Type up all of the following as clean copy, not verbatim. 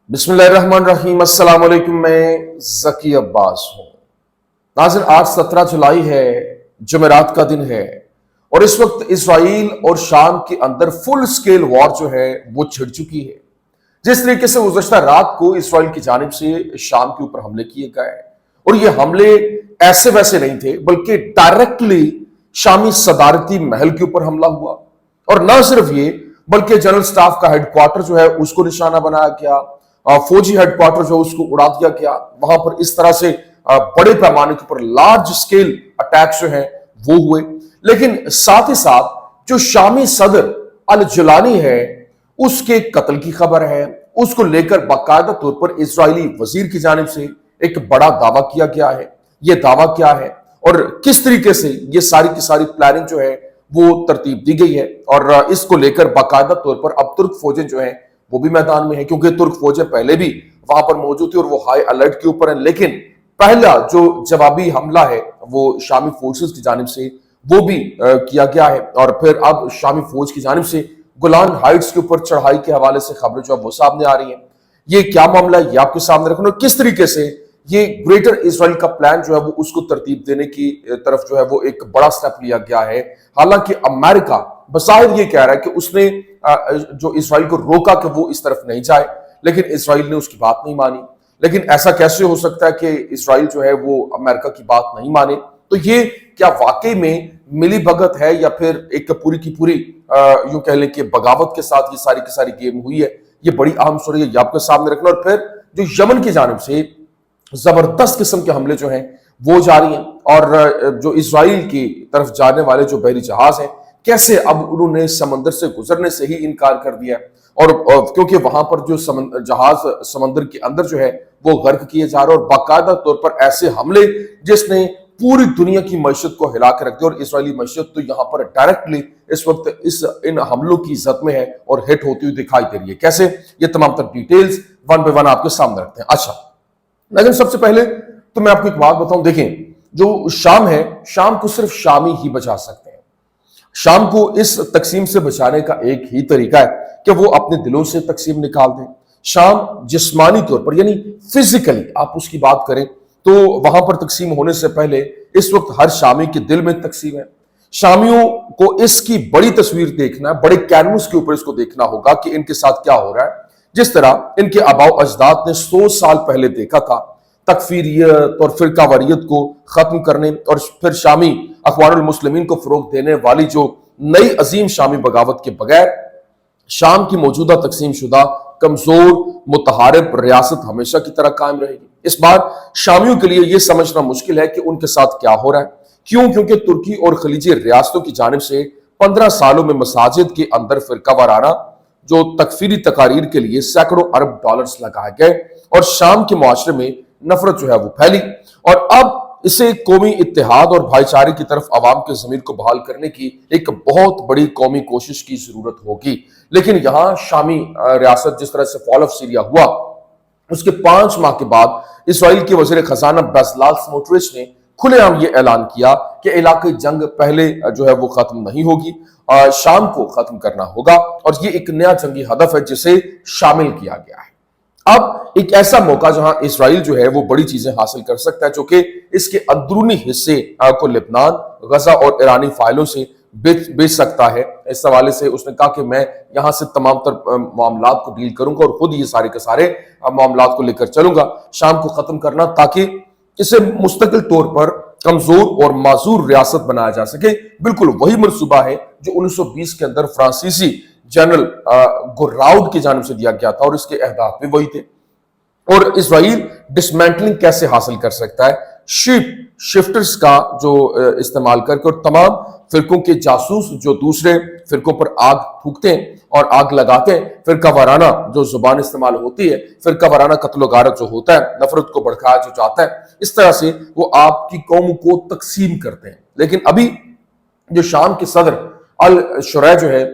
بسم اللہ الرحمن الرحیم۔ السلام علیکم، میں ذکی عباس ہوں۔ ناظرین، آج 17 جولائی ہے، جمعرات کا دن ہے، اور اس وقت اسرائیل اور شام کے اندر فل سکیل وار جو ہے وہ چھڑ چکی ہے۔ جس طریقے سے گزشتہ رات کو اسرائیل کی جانب سے شام کے اوپر حملے کیے گئے، اور یہ حملے ایسے ویسے نہیں تھے بلکہ ڈائریکٹلی شامی صدارتی محل کے اوپر حملہ ہوا، اور نہ صرف یہ بلکہ جنرل سٹاف کا ہیڈ کوارٹر جو ہے اس کو نشانہ بنایا گیا، فوجی ہیڈ کوارٹر جو اس کو اڑا دیا گیا۔ وہاں پر اس طرح سے بڑے پیمانے کے اوپر لارج سکیل اٹیکس جو ہیں وہ ہوئے۔ لیکن ساتھ ہی ساتھ جو شامی صدر الجولانی ہے اس کے قتل کی خبر ہے، اس کو لے کر باقاعدہ طور پر اسرائیلی وزیر کی جانب سے ایک بڑا دعویٰ کیا گیا ہے۔ یہ دعویٰ کیا ہے اور کس طریقے سے یہ ساری کی ساری پلاننگ جو ہے وہ ترتیب دی گئی ہے، اور اس کو لے کر باقاعدہ طور پر اب ترک فوجیں جو ہیں وہ بھی میدان میں ہیں، کیونکہ ترک فوجیں پہلے بھی وہاں پر موجود تھی اور وہ ہائی الرٹ کے اوپر ہیں۔ لیکن پہلا جو جوابی حملہ ہے وہ شامی فورسز کی جانب سے وہ بھی کیا گیا ہے، اور پھر اب شامی فوج کی جانب سے گولان ہائٹس کے اوپر چڑھائی کے حوالے سے خبریں جو ہے وہ سامنے آ رہی ہیں۔ یہ کیا معاملہ ہے یہ آپ کے سامنے رکھنا، اور کس طریقے سے یہ گریٹر اسرائیل کا پلان جو ہے وہ اس کو ترتیب دینے کی طرف جو ہے وہ ایک بڑا سٹیپ لیا گیا ہے۔ حالانکہ امریکہ بظاہر یہ کہہ رہا ہے کہ اس نے جو اسرائیل کو روکا کہ وہ اس طرف نہیں جائے، لیکن اسرائیل نے اس کی بات نہیں مانی۔ لیکن ایسا کیسے ہو سکتا ہے کہ اسرائیل جو ہے وہ امریکہ کی بات نہیں مانے؟ تو یہ کیا واقعی میں ملی بھگت ہے یا پھر ایک پوری کی پوری یوں کہہ لیں کہ بغاوت کے ساتھ یہ ساری کی ساری گیم ہوئی ہے؟ یہ بڑی اہم سوری ہے، یہ آپ کے سامنے رکھنا۔ اور پھر جو یمن کی جانب سے زبردست قسم کے حملے جو ہیں وہ جاری ہیں، اور جو اسرائیل کی طرف جانے والے جو بحری جہاز ہیں کیسے اب انہوں نے سمندر سے گزرنے سے ہی انکار کر دیا، اور کیونکہ وہاں پر جو جہاز سمندر کے اندر جو ہے وہ غرق کیے جا رہے، اور باقاعدہ طور پر ایسے حملے جس نے پوری دنیا کی معیشت کو ہلا کے رکھ دیا، اور اسرائیلی معیشت تو یہاں پر ڈائریکٹلی اس وقت ان حملوں کی زد میں ہے اور ہٹ ہوتی ہوئی دکھائی دے رہی ہے۔ کیسے؟ یہ تمام تر ڈیٹیلز ون بائی ون آپ کے سامنے رکھتے ہیں۔ اچھا، لیکن سب سے پہلے تو میں آپ کو ایک بات بتاؤں، دیکھیں جو شام ہے، شام کو صرف شامی ہی بچا سکتے ہیں۔ شام کو اس تقسیم سے بچانے کا ایک ہی طریقہ ہے کہ وہ اپنے دلوں سے تقسیم نکال دیں۔ شام جسمانی طور پر یعنی فزیکلی آپ اس کی بات کریں تو وہاں پر تقسیم ہونے سے پہلے اس وقت ہر شامی کے دل میں تقسیم ہے۔ شامیوں کو اس کی بڑی تصویر دیکھنا ہے، بڑے کینوس کے اوپر اس کو دیکھنا ہوگا کہ ان کے ساتھ کیا ہو رہا ہے، جس طرح ان کے آباء و اجداد نے 100 سال پہلے دیکھا تھا۔ تکفیریت اور فرقہ واریت کو ختم کرنے اور پھر شامی اخوان المسلمین کو فروغ دینے والی جو نئی عظیم شامی بغاوت کے بغیر شام کی موجودہ تقسیم شدہ کمزور متحارب ریاست ہمیشہ کی طرح قائم رہے گی۔ اس بار شامیوں کے لیے یہ سمجھنا مشکل ہے کہ ان کے ساتھ کیا ہو رہا ہے۔ کیوں؟ کیونکہ ترکی اور خلیجی ریاستوں کی جانب سے 15 سالوں میں مساجد کے اندر فرقہ وارانہ جو تکفیری تقاریر کے لیے سینکڑوں ارب ڈالرز لگائے گئے، اور شام کے معاشرے میں نفرت جو ہے وہ پھیلی، اور اب اسے قومی اتحاد اور بھائی چارے کی طرف عوام کے ضمیر کو بحال کرنے کی ایک بہت بڑی قومی کوشش کی ضرورت ہوگی۔ لیکن یہاں شامی ریاست جس طرح سے فال آف سیریا ہوا، اس کے 5 ماہ کے بعد اسرائیل کے وزیر خزانہ بیزلال سموٹرچ نے کھلے عام یہ اعلان کیا کہ علاقائی جنگ پہلے جو ہے وہ ختم نہیں ہوگی، شام کو ختم کرنا ہوگا، اور یہ ایک نیا جنگی ہدف ہے جسے شامل کیا گیا ہے۔ اب ایک ایسا موقع جہاں اسرائیل جو ہے وہ بڑی چیزیں حاصل کر سکتا ہے، جو کہ اس کے اندرونی حصے کو لبنان، غزہ اور ایرانی فائلوں سے بیچ سکتا ہے۔ اس حوالے سے اس نے کہا کہ میں یہاں سے تمام تر معاملات کو ڈیل کروں گا اور خود یہ سارے کے سارے معاملات کو لے کر چلوں گا۔ شام کو ختم کرنا تاکہ اسے مستقل طور پر کمزور اور معذور ریاست بنایا جا سکے، بالکل وہی منصوبہ ہے جو 1920 کے اندر فرانسیسی جنرل گوراؤڈ کی جانب سے دیا گیا تھا، اور اس کے اہداف بھی وہی تھے۔ اور اسرائیل ڈسمینٹلنگ کیسے حاصل کر سکتا ہے؟ شفٹرز کا جو استعمال کر کے، اور تمام فرقوں کے جاسوس جو دوسرے فرقوں پر آگ پھونکتے ہیں اور آگ لگاتے ہیں، فرقہ وارانہ جو زبان استعمال ہوتی ہے، فرقہ وارانہ قتل و غارت جو ہوتا ہے، نفرت کو بھڑکایا جو جاتا ہے، اس طرح سے وہ آپ کی قوم کو تقسیم کرتے ہیں۔ لیکن ابھی جو شام کے صدر الشریع جو ہے،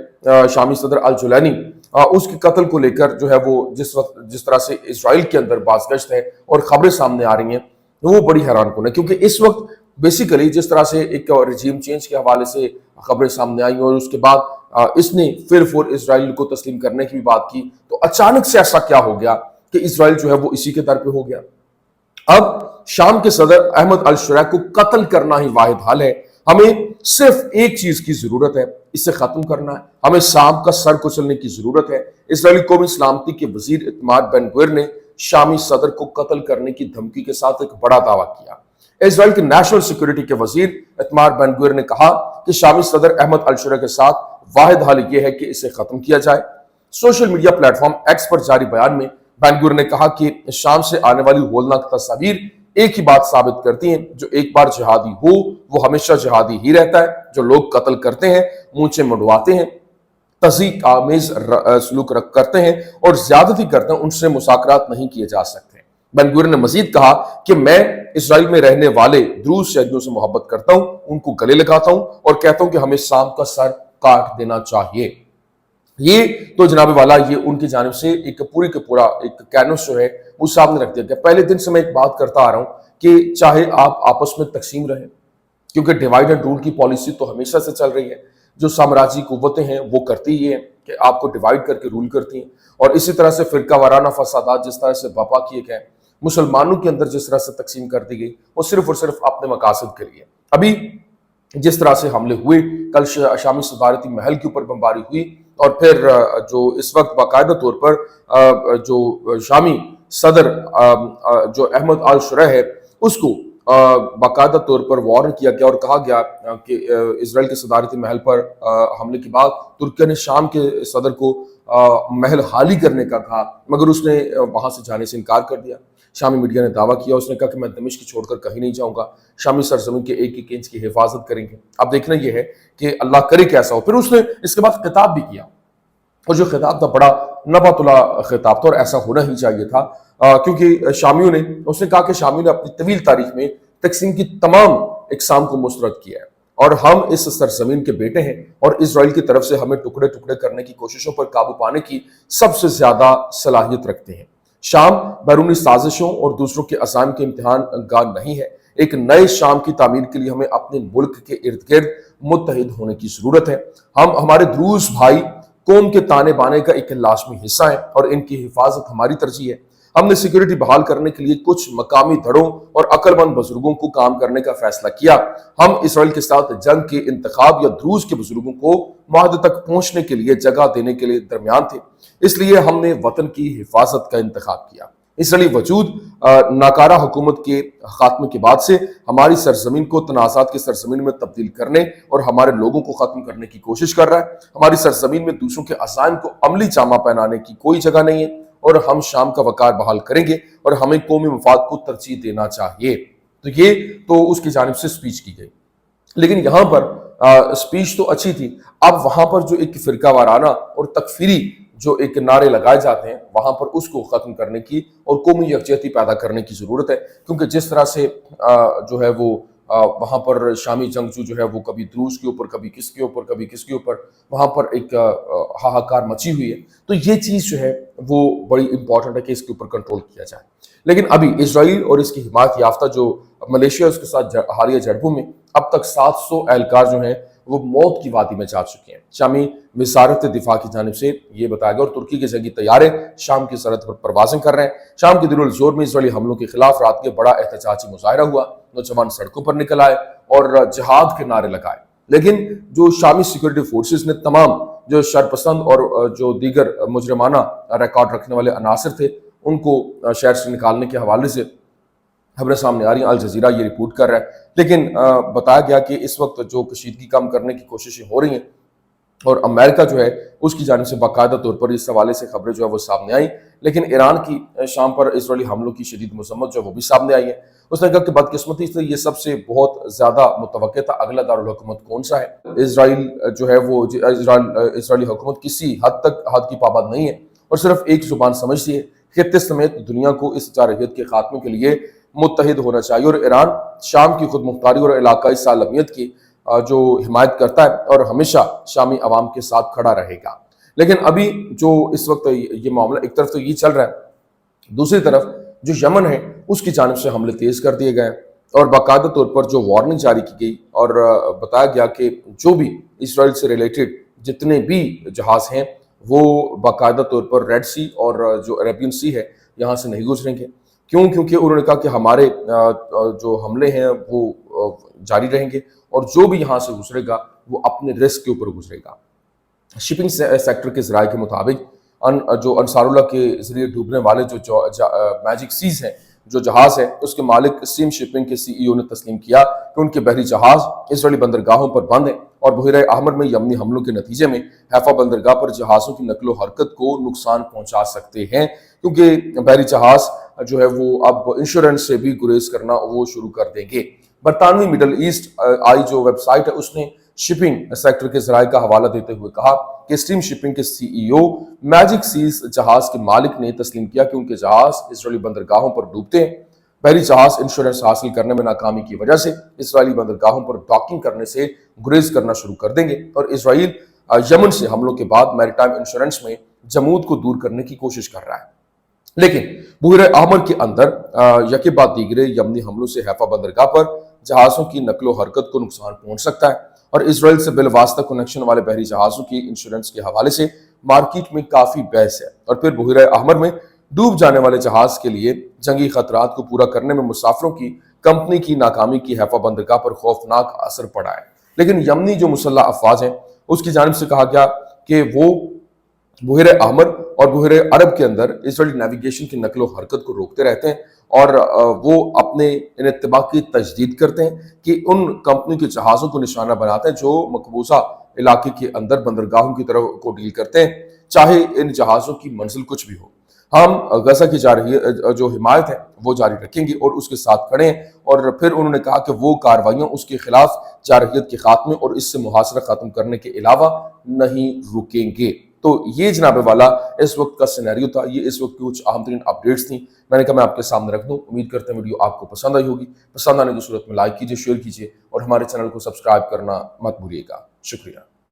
شامی صدر الجولانی، اس کے قتل کو لے کر جو ہے وہ جس طرح سے اسرائیل کے اندر بازگشت ہے اور خبریں سامنے آ رہی ہیں وہ بڑی حیران کن ہے، کیونکہ اس وقت بیسیکلی جس طرح سے ایک رجیم چینج کے حوالے سے خبریں سامنے آئیں اور اس کے بعد اس نے پھر اسرائیل کو تسلیم کرنے کی بھی بات کی، تو اچانک سے ایسا کیا ہو گیا کہ اسرائیل جو ہے وہ اسی کے در پہ ہو گیا۔ اب شام کے صدر احمد الشرع کو قتل کرنا ہی واحد حل ہے۔ ہمیں صرف ایک چیز کی ضرورت ہے، اسے ختم کرنا ہے۔ ہمیں شام کا سر کچلنے کی ضرورت ہے۔ اسرائیلی قومی سلامتی کے وزیر اعتماد بن گویر نے شامی صدر کو قتل کرنے کی دھمکی کے ساتھ ایک بڑا دعویٰ کیا۔ اسرائیل کے نیشنل سیکورٹی کے وزیر اعتماد بن گویر نے کہا کہ شامی صدر احمد الشرع کے ساتھ واحد حل یہ ہے کہ اسے ختم کیا جائے۔ Social media platform X پر جاری بیان میں بن گویر نے کہا کہ شام سے آنے والی ہولناک تصاویر ایک ہی بات ثابت کرتی ہیں، جو ایک بار جہادی ہو وہ ہمیشہ جہادی ہی رہتا ہے۔ جو لوگ قتل کرتے ہیں، مونچھیں منڈواتے ہیں، تضحیک آمیز سلوک کرتے ہیں اور زیادتی کرتے ہیں، ان سے مذاکرات نہیں کیے جا سکتے۔ بن گویر نے مزید کہا کہ میں اسرائیل میں رہنے والے دروز شہریوں سے محبت کرتا ہوں، ان کو گلے لگاتا ہوں اور کہتا ہوں کہ ہمیں شام کا سر کاٹ دینا چاہیے۔ یہ تو جناب والا یہ ان کی جانب سے ایک پوری کا پورا ایک کینوس جو ہے وہ سامنے رکھ دیا گیا۔ پہلے دن سے میں ایک بات کرتا آ رہا ہوں کہ چاہے آپ آپس میں تقسیم رہیں، کیونکہ ڈیوائڈ اینڈ رول کی پالیسی تو ہمیشہ سے چل رہی ہے۔ جو سامراجی قوتیں ہیں وہ کرتی یہ ہیں کہ آپ کو ڈیوائڈ کر کے رول کرتی ہیں، اور اسی طرح سے فرقہ وارانہ فسادات جس طرح سے برپا کیے گئے، مسلمانوں کے اندر جس طرح سے تقسیم کر دی گئی، وہ صرف اور صرف اپنے مقاصد کے لیے۔ ابھی جس طرح سے حملے ہوئے، کل شامی سفارتی محل کے اوپر بمباری ہوئی، اور پھر جو اس وقت باقاعدہ طور پر جو شامی صدر جو احمد الشرع ہے اس کو باقاعدہ طور پر وارن کیا گیا اور کہا گیا کہ اسرائیل کے صدارتی محل پر حملے کے بعد ترکیہ نے شام کے صدر کو محل خالی کرنے کا کہا، مگر اس نے وہاں سے جانے سے انکار کر دیا۔ شامی میڈیا نے دعویٰ کیا، اس نے کہا کہ میں دمشق چھوڑ کر کہیں نہیں جاؤں گا، شامی سرزمین کے ایک ایک انچ کی حفاظت کریں گے۔ اب دیکھنا یہ ہے کہ اللہ کرے کیسا ہو۔ پھر اس نے اس کے بعد خطاب بھی کیا، اور جو خطاب تھا بڑا نبات اللہ خطاب تھا، اور ایسا ہونا ہی چاہیے تھا، کیونکہ شامیوں نے اس نے کہا کہ شامیوں نے اپنی طویل تاریخ میں تقسیم کی تمام اقسام کو مسترد کیا ہے، اور ہم اس سرزمین کے بیٹے ہیں، اور اسرائیل کی طرف سے ہمیں ٹکڑے ٹکڑے کرنے کی کوششوں پر قابو پانے کی سب سے زیادہ صلاحیت رکھتے ہیں۔ شام بیرونی سازشوں اور دوسروں کے عزائم کے امتحان گاہ نہیں ہے۔ ایک نئے شام کی تعمیر کے لیے ہمیں اپنے ملک کے ارد گرد متحد ہونے کی ضرورت ہے۔ ہم ہمارے دروز بھائی قوم کے تانے بانے کا ایک لازمی حصہ ہیں، اور ان کی حفاظت ہماری ترجیح ہے۔ ہم نے سیکورٹی بحال کرنے کے لیے کچھ مقامی دھڑوں اور عقل مند بزرگوں کو کام کرنے کا فیصلہ کیا۔ ہم اسرائیل کے ساتھ جنگ کے انتخاب یا دروز کے بزرگوں کو معاہدے تک پہنچنے کے لیے جگہ دینے کے لیے درمیان تھے، اس لیے ہم نے وطن کی حفاظت کا انتخاب کیا۔ اسرائیلی وجود ناکارہ حکومت کے خاتمے کے بعد سے ہماری سرزمین کو تنازعات کی سرزمین میں تبدیل کرنے اور ہمارے لوگوں کو ختم کرنے کی کوشش کر رہا ہے۔ ہماری سرزمین میں دوسروں کے عزائم کو عملی جامہ پہنانے کی کوئی جگہ نہیں ہے، اور ہم شام کا وقار بحال کریں گے، اور ہمیں قومی مفاد کو ترجیح دینا چاہیے۔ تو یہ تو اس کی جانب سے سپیچ کی گئی، لیکن یہاں پر سپیچ تو اچھی تھی، اب وہاں پر جو ایک فرقہ وارانہ اور تکفیری جو ایک نعرے لگائے جاتے ہیں، وہاں پر اس کو ختم کرنے کی اور قومی یکجہتی پیدا کرنے کی ضرورت ہے، کیونکہ جس طرح سے جو ہے وہ وہاں پر شامی جنگجو جو ہے وہ کبھی دروز کے اوپر، کبھی کس کے اوپر، کبھی کس کے اوپر، وہاں پر ایک ہاہاکار مچی ہوئی ہے۔ تو یہ چیز جو ہے وہ بڑی امپورٹنٹ ہے کہ اس کے اوپر کنٹرول کیا جائے۔ لیکن ابھی اسرائیل اور اس کی حمایت یافتہ جو ملیشیا اس کے ساتھ حالیہ جھڑپوں میں اب تک 700 اہلکار جو ہیں وہ موت کی وادی میں جا چکے ہیں۔ شامی وزارت دفاع کی جانب سے یہ بتایا گیا، اور ترکی کے جنگی طیارے شام کی سرحد پر پروازیں کر رہے ہیں۔ شام کے دارالزور میں اسرائیلی حملوں کے خلاف رات کے بڑا احتجاجی مظاہرہ ہوا، نوجوان سڑکوں پر نکل آئے اور جہاد کے نعرے لگائے، لیکن جو شامی سیکورٹی فورسز نے تمام جو شرپسند اور جو دیگر مجرمانہ ریکارڈ رکھنے والے عناصر تھے ان کو شہر سے نکالنے کے حوالے سے خبریں سامنے آ رہی ہیں۔ الجزیرہ یہ رپورٹ کر رہا ہے، لیکن بتایا گیا کہ اس وقت جو کشیدگی کم کرنے کی کوششیں ہو رہی ہیں، اور امریکہ جو ہے اس کی جانب سے باقاعدہ طور پر اس حوالے سے خبریں جو ہے وہ سامنے آئیں، لیکن ایران کی شام پر اسرائیلی حملوں کی شدید مذمت جو ہے وہ بھی سامنے آئی ہے۔ اس نے کہا کہ بدقسمتی سے یہ سب سے بہت زیادہ متوقع تھا، اگلا دارالحکومت کون سا ہے؟ اسرائیل جو ہے وہ اسرائیلی حکومت کسی حد تک حد کی پابند نہیں ہے، اور صرف ایک زبان سمجھتی ہے۔ خطے سمیت دنیا کو اس جارحیت کے خاتمے کے لیے متحد ہونا چاہیے، اور ایران شام کی خود مختاری اور علاقائی سالمیت کی جو حمایت کرتا ہے اور ہمیشہ شامی عوام کے ساتھ کھڑا رہے گا۔ لیکن ابھی جو اس وقت یہ معاملہ ایک طرف تو یہ چل رہا ہے، دوسری طرف جو یمن ہے اس کی جانب سے حملے تیز کر دیے گئے، اور باقاعدہ طور پر جو وارننگ جاری کی گئی، اور بتایا گیا کہ جو بھی اسرائیل سے ریلیٹڈ جتنے بھی جہاز ہیں وہ باقاعدہ طور پر ریڈ سی اور جو عربین سی ہے یہاں سے نہیں گزریں گے. کیوں؟ کیونکہ انہوں نے کہا کہ ہمارے جو حملے ہیں وہ جاری رہیں گے اور جو بھی یہاں سے گزرے گا وہ اپنے رسک کے اوپر گزرے گا. شپنگ سیکٹر کے ذرائع کے مطابق جو انصار اللہ کے ذریعے ڈوبنے والے جو میجک سیز ہیں جو جہاز ہے اس کے مالک اسٹریم شپنگ کے سی ای او نے تسلیم کیا کہ ان کے بحری جہاز اسرائیلی بندرگاہوں پر بند ہیں اور بحیرہ احمر میں یمنی حملوں کے نتیجے میں حیفا بندرگاہ پر جہازوں کی نقل و حرکت کو نقصان پہنچا سکتے ہیں، کیونکہ بحری جہاز جو ہے وہ اب انشورنس سے بھی گریز کرنا وہ شروع کر دیں گے. برطانوی مڈل ایسٹ آئی جو ویب سائٹ ہے اس نے شپنگ سیکٹر کے ذرائع کا حوالہ دیتے ہوئے کہا کہ اسٹریم شپنگ کے سی ای او میجک سیز جہاز کے مالک نے تسلیم کیا کہ ان کے جہاز اسرائیلی بندرگاہوں پر ڈوبتے ہیں. بحری جہاز انشورنس حاصل کرنے میں ناکامی کی وجہ سے اسرائیلی بندرگاہوں پر ڈاکنگ کرنے سے گریز کرنا شروع کر دیں گے اور اسرائیل یمن سے حملوں کے بعد میری ٹائم انشورنس میں جمود کو دور کرنے کی کوشش کر رہا ہے. لیکن بحیرہ احمر کے اندر یکے بعد دیگرے یمنی حملوں سے حیفا بندرگاہ پر جہازوں کی نقل و حرکت کو نقصان پہنچ سکتا ہے اور اسرائیل سے بالواسطہ کنیکشن والے بحری جہازوں کی انشورنس کے حوالے سے مارکیٹ میں کافی بحث ہے. اور پھر بحیرہ احمر میں ڈوب جانے والے جہاز کے لیے جنگی خطرات کو پورا کرنے میں مسافروں کی کمپنی کی ناکامی کی حیفا بندرگاہ پر خوفناک اثر پڑا ہے. لیکن یمنی جو مسلح افواج ہیں اس کی جانب سے کہا گیا کہ وہ بحیرہ احمر اور بحیرہ عرب کے اندر اسرائیلی نیویگیشن کی نقل و حرکت کو روکتے رہتے ہیں اور وہ اپنے انتباہ کی تجدید کرتے ہیں کہ ان کمپنی کے جہازوں کو نشانہ بناتے ہیں جو مقبوضہ علاقے کے اندر بندرگاہوں کی طرف کو ڈیل کرتے ہیں، چاہے ان جہازوں کی منزل کچھ بھی ہو. ہم غزہ کی جو حمایت ہے وہ جاری رکھیں گے اور اس کے ساتھ کھڑے ہیں. اور پھر انہوں نے کہا کہ وہ کارروائیاں اس کے خلاف جارحیت کے خاتمے اور اس سے محاصرہ ختم کرنے کے علاوہ نہیں رکیں گے. تو یہ جناب والا اس وقت کا سینیریو تھا، یہ اس وقت کی کچھ اہم ترین اپڈیٹس تھیں. میں نے کہا میں آپ کے سامنے رکھ دوں. امید کرتے ہیں ویڈیو آپ کو پسند آئی ہوگی. پسند آنے کی صورت میں لائک کیجیے، شیئر کیجیے اور ہمارے چینل کو سبسکرائب کرنا مت بھولیے گا. شکریہ.